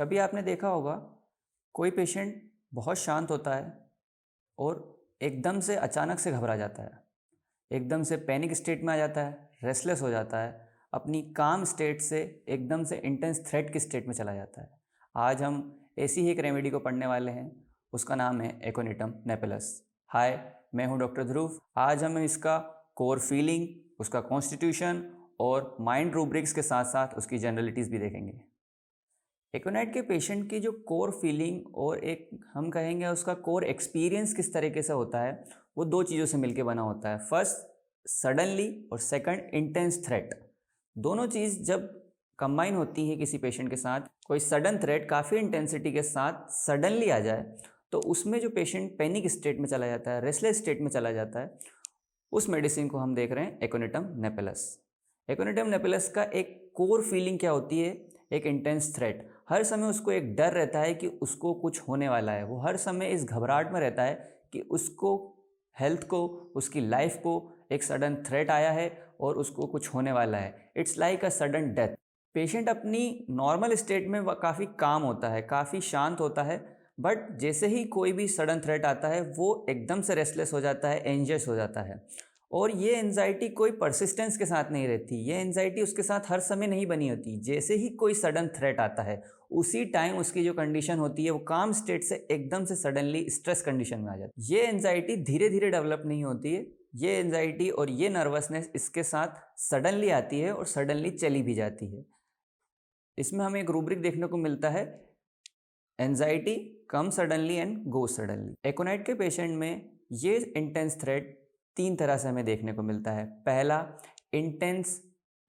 कभी आपने देखा होगा कोई पेशेंट बहुत शांत होता है और एकदम से अचानक से घबरा जाता है, एकदम से पैनिक स्टेट में आ जाता है, रेस्टलेस हो जाता है, अपनी काम स्टेट से एकदम से इंटेंस थ्रेट की स्टेट में चला जाता है। आज हम ऐसी ही एक रेमेडी को पढ़ने वाले हैं, उसका नाम है एकोनिटम नेपेलस। हाय, मैं हूं डॉक्टर ध्रुव। आज हम इसका कोर फीलिंग, उसका कॉन्स्टिट्यूशन और माइंड रूब्रिक्स के साथ साथ उसकी जनरलिटीज़ भी देखेंगे। एकोनाइट के पेशेंट की जो कोर फीलिंग और एक हम कहेंगे उसका कोर एक्सपीरियंस किस तरीके से होता है, वो दो चीज़ों से मिलके बना होता है। फर्स्ट सडनली और सेकंड इंटेंस थ्रेट। दोनों चीज़ जब कंबाइन होती है किसी पेशेंट के साथ, कोई सडन थ्रेट काफ़ी इंटेंसिटी के साथ सडनली आ जाए तो उसमें जो पेशेंट पैनिक स्टेट में चला जाता है, रेस्टलेस स्टेट में चला जाता है, उस मेडिसिन को हम देख रहे हैं एकोनिटम नेपेलस। एकोनिटम नेपेलस का एक कोर फीलिंग क्या होती है? एक इंटेंस थ्रेट। हर समय उसको एक डर रहता है कि उसको कुछ होने वाला है। वो हर समय इस घबराहट में रहता है कि उसको हेल्थ को, उसकी लाइफ को एक सडन थ्रेट आया है और उसको कुछ होने वाला है। It's like a sudden death. Patient अपनी नॉर्मल स्टेट में वह काफ़ी काम होता है, काफ़ी शांत होता है, बट जैसे ही कोई भी सडन थ्रेट आता है वो एकदम से रेस्टलेस हो जाता है, एंजियस हो जाता है। और ये एंजाइटी कोई परसिस्टेंस के साथ नहीं रहती, ये एंजाइटी उसके साथ हर समय नहीं बनी होती। जैसे ही कोई सडन थ्रेट आता है उसी टाइम उसकी जो कंडीशन होती है वो काम स्टेट से एकदम से सडनली स्ट्रेस कंडीशन में आ जाती है। ये एंजाइटी धीरे धीरे डेवलप नहीं होती है, ये एंजाइटी और ये नर्वसनेस इसके साथ सडनली आती है और सडनली चली भी जाती है। इसमें हमें एक रूब्रिक देखने को मिलता है, anxiety come suddenly and go suddenly. Aconite के पेशेंट में ये इंटेंस थ्रेट तीन तरह से हमें देखने को मिलता है। पहला इंटेंस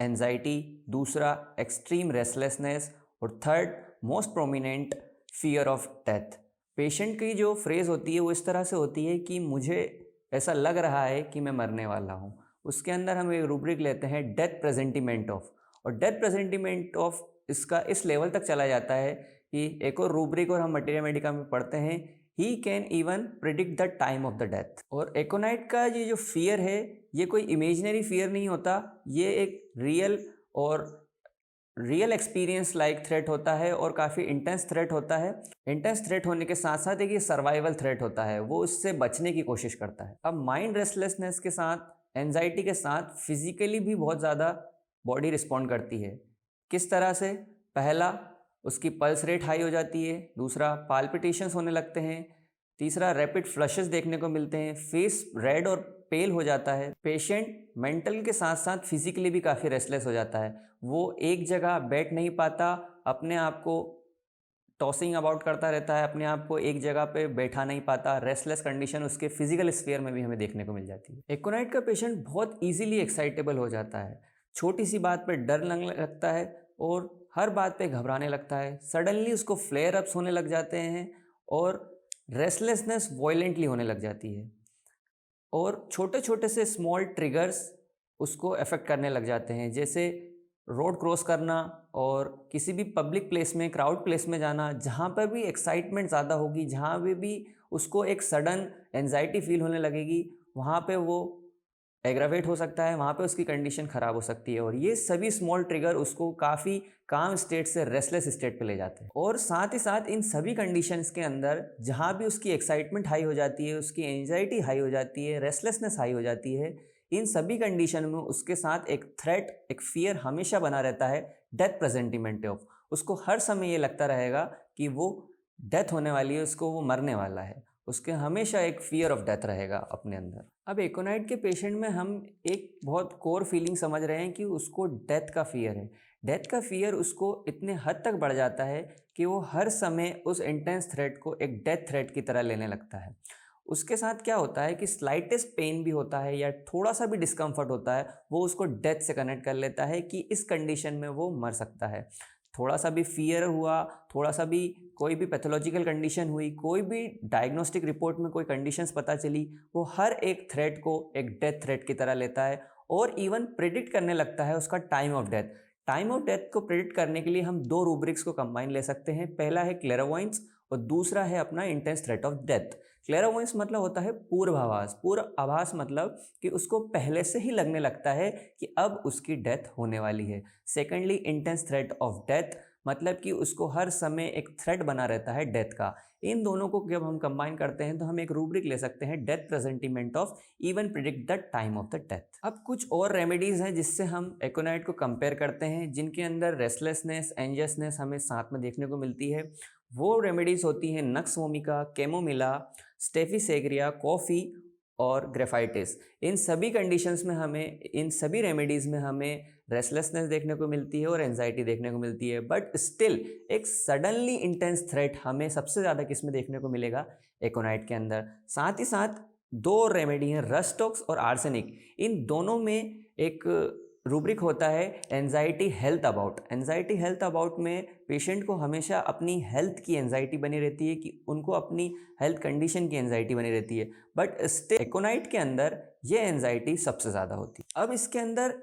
एंजाइटी, दूसरा एक्सट्रीम रेस्टलेसनेस और third most prominent fear of death. Patient की जो फ्रेज होती है वो इस तरह से होती है कि मुझे ऐसा लग रहा है कि मैं मरने वाला हूँ। उसके अंदर हम एक रूब्रिक लेते हैं डेथ प्रेजेंटिमेंट ऑफ, और डेथ प्रेजेंटिमेंट ऑफ इसका इस लेवल तक चला जाता है कि एक और रूब्रिक और हम मटेरिया मेडिका में पढ़ते हैं, he can even predict the time of the death. और एकोनाइट का ये जो फियर है ये कोई इमेजिनरी फियर नहीं होता, ये एक रियल एक्सपीरियंस लाइक थ्रेट होता है और काफ़ी इंटेंस थ्रेट होता है। इंटेंस थ्रेट होने के साथ साथ एक ये सर्वाइवल थ्रेट होता है, वो उससे बचने की कोशिश करता है। अब माइंड रेस्टलेसनेस के साथ, एंजाइटी के साथ फिजिकली भी बहुत ज़्यादा बॉडी रिस्पॉन्ड करती है। किस तरह से? पहला, उसकी पल्स रेट हाई हो जाती है, दूसरा पाल्पिटेशंस होने लगते हैं, तीसरा रैपिड फ्लशेस देखने को मिलते हैं, फेस रेड और पेल हो जाता है। पेशेंट मेंटल के साथ साथ फिजिकली भी काफ़ी रेस्टलेस हो जाता है, वो एक जगह बैठ नहीं पाता, अपने आप को टॉसिंग अबाउट करता रहता है, अपने आप को एक जगह पे बैठा नहीं पाता। रेस्टलेस कंडीशन उसके फिजिकल स्फीयर में भी हमें देखने को मिल जाती है। एकोनाइट का पेशेंट बहुत ईजिली एक्साइटेबल हो जाता है, छोटी सी बात पर डर लगने लगता है और हर बात पे घबराने लगता है। सडनली उसको फ्लेयर अप्स होने लग जाते हैं और रेस्टलेसनेस वॉयलेंटली होने लग जाती है, और छोटे छोटे से स्मॉल ट्रिगर्स उसको अफेक्ट करने लग जाते हैं, जैसे रोड क्रॉस करना और किसी भी पब्लिक प्लेस में, क्राउड प्लेस में जाना, जहाँ पर भी एक्साइटमेंट ज़्यादा होगी, जहाँ पे भी उसको एक सडन एंजाइटी फील होने लगेगी, वहाँ पे वो एग्रावेट हो सकता है, वहाँ पे उसकी कंडीशन ख़राब हो सकती है। और ये सभी स्मॉल ट्रिगर उसको काफ़ी काम स्टेट से रेस्टलेस स्टेट पे ले जाते हैं। और साथ ही साथ इन सभी कंडीशंस के अंदर जहाँ भी उसकी एक्साइटमेंट हाई हो जाती है, उसकी एंजाइटी हाई हो जाती है, रेस्टलेसनेस हाई हो जाती है, इन सभी कंडीशन में उसके साथ एक थ्रेट, एक फियर हमेशा बना रहता है, डेथ प्रेजेंटिमेंट ऑफ। उसको हर समय ये लगता रहेगा कि वो डेथ होने वाली है, उसको वो मरने वाला है, उसके हमेशा एक फियर ऑफ डेथ रहेगा अपने अंदर। अब एकोनाइट के पेशेंट में हम एक बहुत कोर फीलिंग समझ रहे हैं कि उसको डेथ का फियर है। डेथ का फियर उसको इतने हद तक बढ़ जाता है कि वो हर समय उस इंटेंस थ्रेट को एक डेथ थ्रेट की तरह लेने लगता है। उसके साथ क्या होता है कि स्लाइटेस्ट पेन भी होता है या थोड़ा सा भी डिस्कम्फर्ट होता है, वो उसको डेथ से कनेक्ट कर लेता है कि इस कंडीशन में वो मर सकता है। थोड़ा सा भी फियर हुआ, थोड़ा सा भी कोई भी पैथोलॉजिकल कंडीशन हुई, कोई भी डायग्नोस्टिक रिपोर्ट में कोई कंडीशंस पता चली, वो हर एक थ्रेट को एक डेथ थ्रेट की तरह लेता है और इवन प्रिडिक्ट करने लगता है उसका time of death. Time of death को प्रिडिक्ट करने के लिए हम दो रूब्रिक्स को कंबाइन ले सकते हैं। पहला है क्लेयरवॉयंस और दूसरा है अपना इंटेंस थ्रेट ऑफ डेथ। क्लेयरवॉयंस मतलब होता है पूर्वाभास। पूर्वाभास मतलब कि उसको पहले से ही लगने लगता है कि अब उसकी डेथ होने वाली है। Secondly intense threat of death मतलब कि उसको हर समय एक थ्रेट बना रहता है डेथ का। इन दोनों को जब हम कंबाइन करते हैं तो हम एक रूब्रिक ले सकते हैं, death presentiment of even predict the time of the death. अब कुछ और रेमेडीज हैं जिससे हम एकोनाइट को कंपेयर करते हैं, जिनके अंदर रेस्टलेसनेस, एंजियसनेस हमें साथ में देखने को मिलती है। वो रेमेडीज होती हैं nux vomica, chamomilla, staphysagria, coffee और ग्रेफाइटिस। इन सभी कंडीशंस में हमें, इन सभी रेमेडीज़ में हमें रेस्टलेसनेस देखने को मिलती है और एंजाइटी देखने को मिलती है। बट स्टिल एक सडनली इंटेंस थ्रेट हमें सबसे ज़्यादा किस में देखने को मिलेगा? एकोनाइट के अंदर। साथ ही साथ दो और रेमेडी हैं, रस्टॉक्स और आर्सेनिक। इन दोनों में एक रूब्रिक होता है anxiety health about. Anxiety health about में पेशेंट को हमेशा अपनी हेल्थ की एंजाइटी बनी रहती है, कि उनको अपनी हेल्थ कंडीशन की एंजाइटी बनी रहती है। बट स्टिल एकोनाइट के अंदर ये एंजाइटी सबसे ज़्यादा होती है। अब इसके अंदर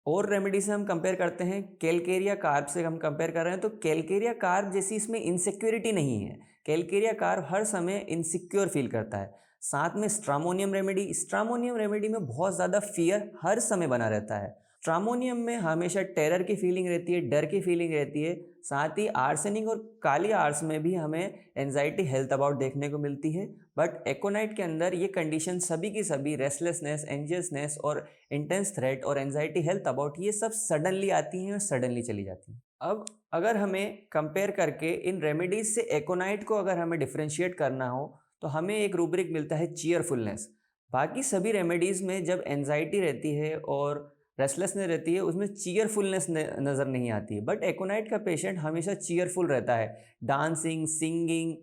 और रेमेडी से हम कंपेयर करते हैं, कैलकेरिया कार्ब से हम कंपेयर कर रहे हैं, तो कैलकेरिया कार्ब जैसी इसमें इनसिक्योरिटी नहीं है। कैलकेरिया कार्ब हर समय इनसिक्योर फील करता है। साथ में स्ट्रामोनियम रेमेडी, स्ट्रामोनियम रेमेडी में बहुत ज़्यादा फियर हर समय बना रहता है। स्ट्रामोनियम में हमेशा टेरर की फीलिंग रहती है, डर की फीलिंग रहती है। साथ ही आर्सेनिक और काली आर्स में भी हमें एंजाइटी हेल्थ अबाउट देखने को मिलती है। बट एकोनाइट के अंदर ये कंडीशन सभी की सभी, रेस्टलेसनेस, एंजियसनेस और इंटेंस थ्रेट और एंजाइटी हेल्थ अबाउट, ये सब सडनली आती हैं और सडनली चली जाती हैं। अब अगर हमें कंपेयर करके इन रेमेडीज से एकोनाइट को अगर हमें डिफ्रेंशिएट करना हो तो हमें एक रूब्रिक मिलता है चीयरफुलनेस। बाकी सभी रेमेडीज़ में जब एंजाइटी रहती है और रेस्टलेसनेस रहती है, उसमें चीयरफुलनेस नज़र नहीं आती है। बट एकोनाइट का पेशेंट हमेशा चीयरफुल रहता है, डांसिंग, सिंगिंग,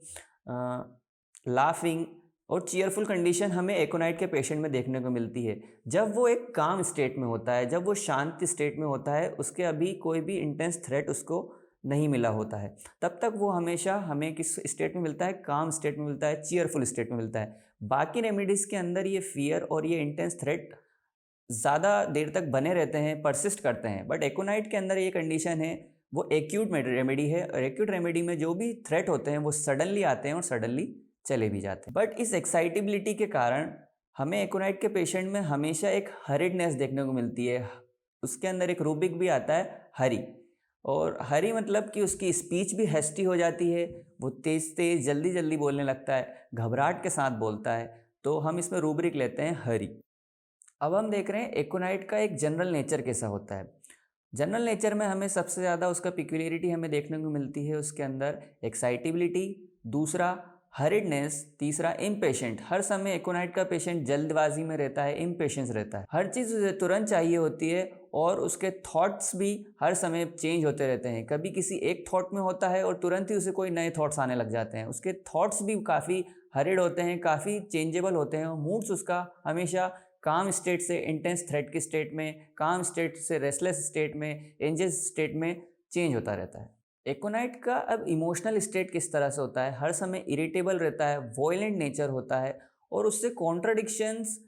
लाफिंग और चीयरफुल कंडीशन हमें एकोनाइट के पेशेंट में देखने को मिलती है। जब वो एक काम स्टेट में होता है, जब वो शांति स्टेट में होता है, उसके अभी कोई भी इंटेंस थ्रेट उसको नहीं मिला होता है, तब तक वो हमेशा हमें किस स्टेट में मिलता है? काम स्टेट में मिलता है, चीयरफुल स्टेट में मिलता है। बाकी रेमेडीज़ के अंदर ये फियर और ये इंटेंस थ्रेट ज़्यादा देर तक बने रहते हैं, परसिस्ट करते हैं। बट एकोनाइट के अंदर ये कंडीशन है, वो एक्यूट रेमेडी है, और एक्यूट रेमेडी में जो भी थ्रेट होते हैं वो सडनली आते हैं और सडनली चले भी जाते हैं। बट इस एक्साइटेबिलिटी के कारण हमें एकोनाइट के पेशेंट में हमेशा एक हरिडनेस देखने को मिलती है। उसके अंदर एक रूबिक भी आता है, हरी। और हरी मतलब कि उसकी स्पीच भी हेस्टी हो जाती है, वो तेज़ तेज़ जल्दी जल्दी बोलने लगता है, घबराहट के साथ बोलता है। तो हम इसमें रूब्रिक लेते हैं हरी। अब हम देख रहे हैं एकोनाइट का एक जनरल नेचर कैसा होता है। जनरल नेचर में हमें सबसे ज़्यादा उसका पिक्यूलियरिटी हमें देखने को मिलती है उसके अंदर एक्साइटेबिलिटी, दूसरा हरिडनेस, तीसरा इम्पेशेंट। हर समय एकोनाइट का पेशेंट जल्दबाजी में रहता है, इम्पेशेंस रहता है, हर चीज़ उसे तुरंत चाहिए होती है और उसके थॉट्स भी हर समय चेंज होते रहते हैं। कभी किसी एक थॉट में होता है और तुरंत ही उसे कोई नए थॉट्स आने लग जाते हैं। उसके थॉट्स भी काफ़ी हरिड होते हैं, काफ़ी चेंजेबल होते हैं। मूड्स उसका हमेशा काम स्टेट से इंटेंस थ्रेट की स्टेट में, काम स्टेट से रेस्टलेस स्टेट में, एंजियस स्टेट में चेंज होता रहता है। एकोनाइट का अब इमोशनल स्टेट किस तरह से होता है? हर समय इरिटेबल रहता है, वॉयलेंट नेचर होता है और उससे कॉन्ट्राडिक्शंस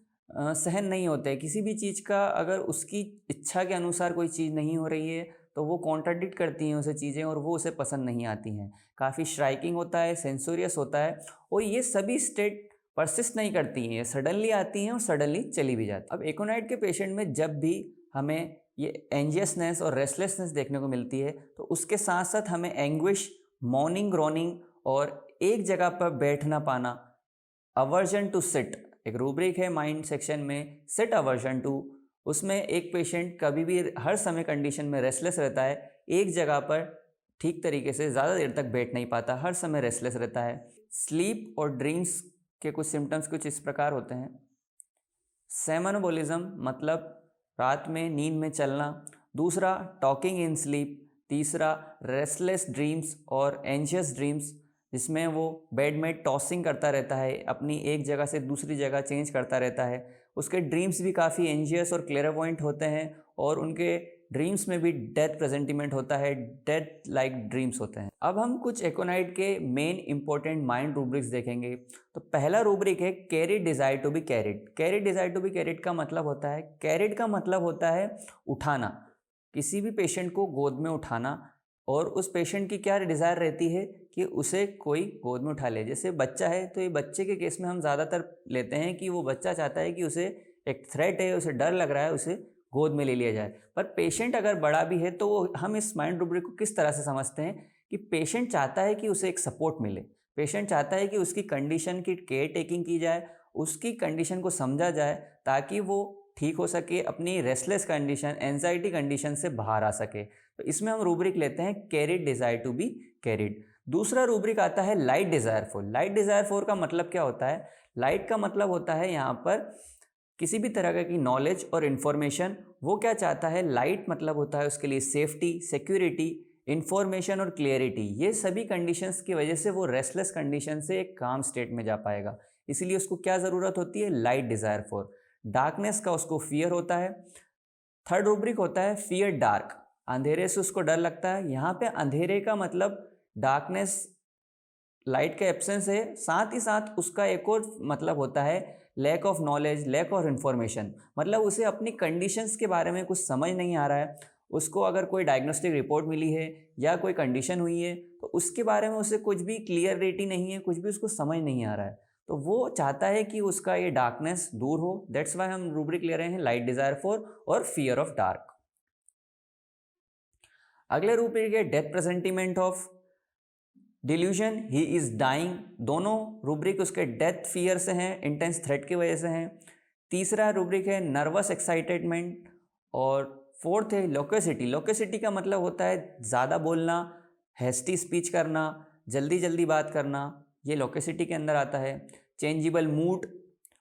सहन नहीं होते हैं। किसी भी चीज़ का अगर उसकी इच्छा के अनुसार कोई चीज़ नहीं हो रही है तो वो कॉन्ट्राडिक्ट करती हैं उसे चीज़ें और वो उसे पसंद नहीं आती हैं। काफ़ी स्ट्राइकिंग होता है, सेंसोरियस होता है और ये सभी स्टेट परसिस्ट नहीं करती हैं, सडनली आती हैं और सडनली चली भी जाती हैं। अब एकोनाइट के पेशेंट में जब भी हमें ये एंजियसनेस और रेस्टलेसनेस देखने को मिलती है तो उसके साथ साथ हमें एंग्विश, मॉर्निंग ग्रोनिंग और एक जगह पर बैठ ना पाना, अवर्जन टू सिट, एक रूब्रिक है माइंड सेक्शन में, सिट अवर्जन टू। उसमें एक पेशेंट कभी भी हर समय कंडीशन में रेस्टलेस रहता है, एक जगह पर ठीक तरीके से ज़्यादा देर तक बैठ नहीं पाता, हर समय रेस्टलेस रहता है। स्लीप और ड्रीम्स के कुछ सिम्टम्स कुछ इस प्रकार होते हैं। सेमनोबोलिज्म मतलब रात में नींद में चलना, दूसरा टॉकिंग इन स्लीप, तीसरा रेस्टलेस ड्रीम्स और एंशियस ड्रीम्स, जिसमें वो बेड में टॉसिंग करता रहता है, अपनी एक जगह से दूसरी जगह चेंज करता रहता है। उसके ड्रीम्स भी काफ़ी एंशियस और क्लेयरवॉयंट होते हैं और उनके ड्रीम्स में भी डेथ प्रेजेंटिमेंट होता है, डेथ लाइक ड्रीम्स होते हैं। अब हम कुछ एकोनाइट के मेन इंपॉर्टेंट माइंड रूब्रिक्स देखेंगे। तो पहला रूब्रिक है carried desire to be carried. Carried desire to be carried का मतलब होता है, कैरिड का मतलब होता है उठाना, किसी भी पेशेंट को गोद में उठाना। और उस पेशेंट की क्या डिज़ायर रहती है कि उसे कोई गोद में उठा ले। जैसे बच्चा है तो ये बच्चे के केस में हम ज़्यादातर लेते हैं कि वो बच्चा चाहता है कि उसे एक थ्रेट है, उसे डर लग रहा है, उसे गोद में ले लिया जाए। पर पेशेंट अगर बड़ा भी है तो हम इस माइंड रूब्रिक को किस तरह से समझते हैं कि पेशेंट चाहता है कि उसे एक सपोर्ट मिले, पेशेंट चाहता है कि उसकी कंडीशन की केयर टेकिंग की जाए, उसकी कंडीशन को समझा जाए ताकि वो ठीक हो सके, अपनी रेस्टलेस कंडीशन, एंजाइटी कंडीशन से बाहर आ सके। तो इसमें हम रूब्रिक लेते हैं carried desire to be carried. दूसरा रूब्रिक आता है light desire for. Light desire for का मतलब क्या होता है? लाइट का मतलब होता है यहाँ पर किसी भी तरह की नॉलेज और इन्फॉर्मेशन, वो क्या चाहता है? लाइट मतलब होता है उसके लिए सेफ्टी, सिक्योरिटी, इन्फॉर्मेशन और क्लियरिटी। ये सभी कंडीशंस की वजह से वो रेस्टलेस कंडीशन से एक काम स्टेट में जा पाएगा, इसीलिए उसको क्या ज़रूरत होती है? Light desire for. डार्कनेस का उसको फियर होता है। थर्ड रूब्रिक होता है फियर डार्क, अंधेरे से उसको डर लगता है। यहाँ पे अंधेरे का मतलब डार्कनेस, लाइट का एब्सेंस है, साथ ही साथ उसका एक और मतलब होता है lack of knowledge, lack of information. मतलब उसे अपनी कंडीशंस के बारे में कुछ समझ नहीं आ रहा है, उसको अगर कोई डायग्नोस्टिक रिपोर्ट मिली है या कोई कंडीशन हुई है तो उसके बारे में उसे कुछ भी क्लियरिटी नहीं है, कुछ भी उसको समझ नहीं आ रहा है, तो वो चाहता है कि उसका ये डार्कनेस दूर हो। दैट्स वाई हम रूब्रिक ले रहे हैं लाइट डिजायर फॉर और फियर ऑफ डार्क। अगले रूब्रिक है death presentiment of delusion, he is dying. दोनों रूब्रिक उसके डेथ फियर से हैं, इंटेंस थ्रेट की वजह से हैं। तीसरा रूब्रिक है नर्वस एक्साइटेडमेंट और फोर्थ है लोकेसिटी। लोकेसिटी का मतलब होता है ज़्यादा बोलना, हैस्टी स्पीच करना, जल्दी जल्दी बात करना, ये लोकेसिटी के अंदर आता है। चेंजेबल मूड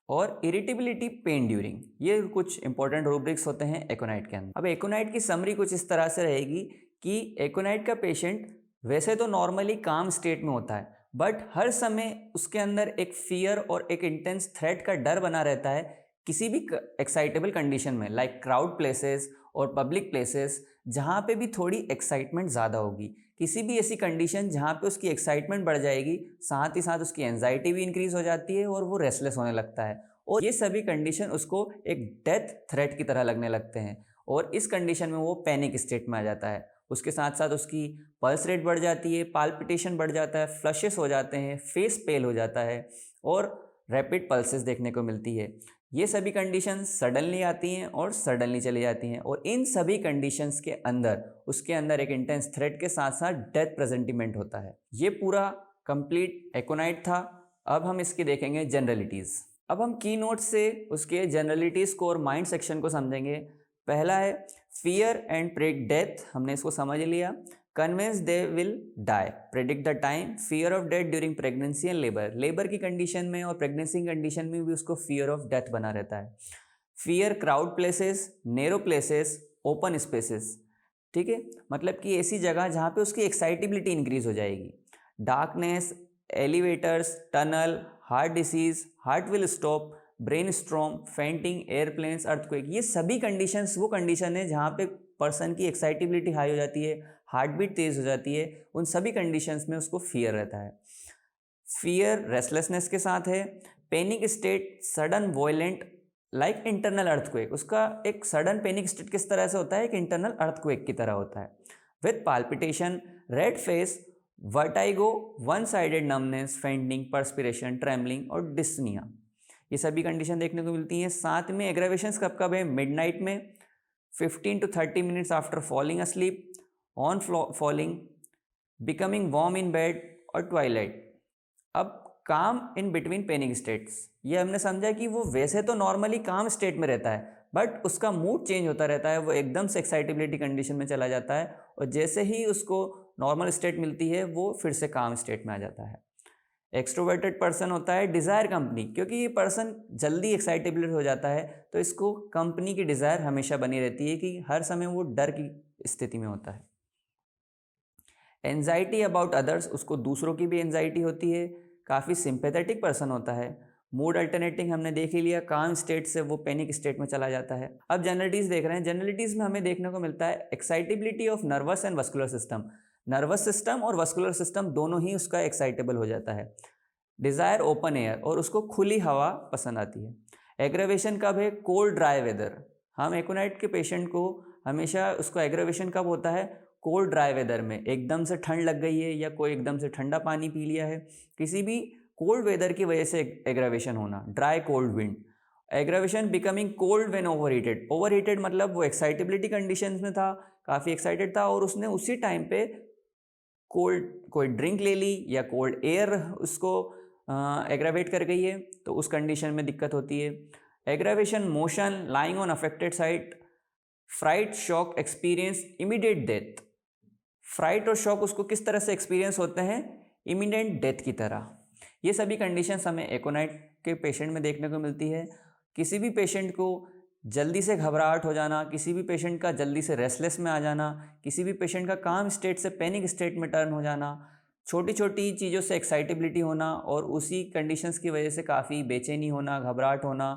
और इरिटेबिलिटी, पेन ड्यूरिंग, ये कुछ इंपॉर्टेंट रूब्रिक्स होते हैं एकोनाइट के अंदर। अब एकोनाइट की समरी कुछ इस तरह से रहेगी कि एकोनाइट का पेशेंट वैसे तो नॉर्मली काम स्टेट में होता है, बट हर समय उसके अंदर एक फियर और एक इंटेंस थ्रेट का डर बना रहता है किसी भी एक्साइटेबल कंडीशन में, लाइक क्राउड प्लेसेस और पब्लिक प्लेसेस, जहाँ पे भी थोड़ी एक्साइटमेंट ज़्यादा होगी। किसी भी ऐसी कंडीशन जहाँ पे उसकी एक्साइटमेंट बढ़ जाएगी, साथ ही साथ उसकी एंजाइटी भी इंक्रीज हो जाती है और वो रेस्टलेस होने लगता है, और ये सभी कंडीशन उसको एक डेथ थ्रेट की तरह लगने लगते हैं, और इस कंडीशन में वो पैनिक स्टेट में आ जाता है। उसके साथ साथ उसकी पल्स रेट बढ़ जाती है, पाल्पिटेशन बढ़ जाता है, फ्लशेस हो जाते हैं, फेस पेल हो जाता है और रैपिड पल्सेस देखने को मिलती है। ये सभी कंडीशंस सडनली आती हैं और सडनली चली जाती हैं, और इन सभी कंडीशंस के अंदर उसके अंदर एक इंटेंस थ्रेट के साथ साथ डेथ प्रेजेंटिमेंट होता है। ये पूरा कंप्लीट एकोनाइट था। अब हम इसकी देखेंगे जनरलिटीज़। अब हम की नोट से उसके जनरलिटीज़ को और माइंड सेक्शन को समझेंगे। पहला है फियर एंड प्रेडिक्ट डेथ, हमने इसको समझ लिया। Convince they will die, predict the time, fear of death during pregnancy and labour. Labour की कंडीशन में और प्रेगनेंसी कंडीशन में भी उसको फियर ऑफ डेथ बना रहता है। Fear crowd places, narrow places, open spaces, ठीक है, मतलब कि ऐसी जगह जहाँ पे उसकी एक्साइटेबिलिटी इंक्रीज हो जाएगी। Darkness, elevators, tunnel, heart disease, heart will stop, brain storm, fainting, airplanes, earthquake, ये सभी कंडीशंस वो कंडीशन है जहाँ पे पर्सन की एक्साइटेबिलिटी हाई हो जाती है, हार्ट बीट तेज हो जाती है। उन सभी कंडीशंस में उसको फियर रहता है। फियर रेस्टलेसनेस के साथ है। Panic state, sudden violent like internal earthquake, उसका एक सडन पैनिक स्टेट किस तरह से होता है? एक इंटरनल अर्थक्वेक की तरह होता है। With palpitation, red face, vertigo, one sided numbness, fainting, perspiration, trembling और डिस्निया, ये सभी कंडीशन देखने को मिलती हैं। साथ में एग्रावेशंस कब कब है? मिडनाइट में, 15 to 30 minutes after falling asleep, on falling, becoming warm in bed और ट्वाइलाइट। अब काम इन बिटवीन पैनिक स्टेट्स, ये हमने समझा कि वो वैसे तो नॉर्मली काम स्टेट में रहता है, बट उसका मूड चेंज होता रहता है, वो एकदम से एक्साइटेबिलिटी कंडीशन में चला जाता है, और जैसे ही उसको नॉर्मल स्टेट मिलती है वो फिर से काम स्टेट में आ जाता है। एक्सट्रोवर्टेड पर्सन होता है डिज़ायर कंपनी, क्योंकि ये पर्सन जल्दी एक्साइटेबल हो जाता है, तो इसको कंपनी की डिज़ायर हमेशा बनी रहती है कि हर समय वो डर की स्थिति में होता है। एंजाइटी अबाउट अदर्स, उसको दूसरों की भी एंजाइटी होती है। काफ़ी सिंपैथेटिक पर्सन होता है। मूड अल्टरनेटिंग हमने देख ही लिया, काम स्टेट से वो पैनिक स्टेट में चला जाता है। अब जनरलिटीज़ देख रहे हैं। जनरलिटीज़ में हमें देखने को मिलता है excitability of nervous and vascular system, nervous system और वस्कुलर सिस्टम दोनों ही उसका एक्साइटेबल हो जाता है। डिज़ायर ओपन एयर, और उसको खुली हवा पसंद आती है। एग्रावेशन कब है? Cold dry weather. हम एकोनाइट के पेशेंट को हमेशा उसको एग्रावेशन कब होता है? कोल्ड ड्राई वेदर में, एकदम से ठंड लग गई है या कोई एकदम से ठंडा पानी पी लिया है, किसी भी कोल्ड वेदर की वजह से एग्रावेशन होना, dry cold wind. Aggravation becoming cold when overheated, overheated मतलब वो एक्साइटेबिलिटी कंडीशंस में था, काफ़ी एक्साइटेड था और उसने उसी टाइम पे कोल्ड कोई ड्रिंक ले ली या कोल्ड एयर उसको एग्रावेट कर गई है, तो उस कंडीशन में दिक्कत होती है। Aggravation motion lying on affected site, fright shock experience immediate death. Fright और शॉक उसको किस तरह से एक्सपीरियंस होते हैं, इमीडिएट डेथ की तरह। ये सभी कंडीशंस हमें एकोनाइट के पेशेंट में देखने को मिलती है। किसी भी पेशेंट को जल्दी से घबराहट हो जाना, किसी भी पेशेंट का जल्दी से रेस्टलेस में आ जाना, किसी भी पेशेंट का काम स्टेट से पैनिक स्टेट में टर्न हो जाना, छोटी छोटी चीज़ों से एक्साइटेबिलिटी होना और उसी कंडीशंस की वजह से काफ़ी बेचैनी होना, घबराहट होना,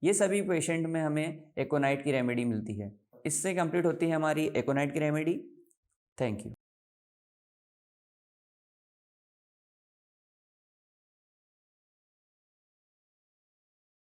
ये सभी पेशेंट में हमें एकोनाइट की रेमेडी मिलती है। इससे कंप्लीट होती है हमारी एकोनाइट की रेमेडी। Thank you.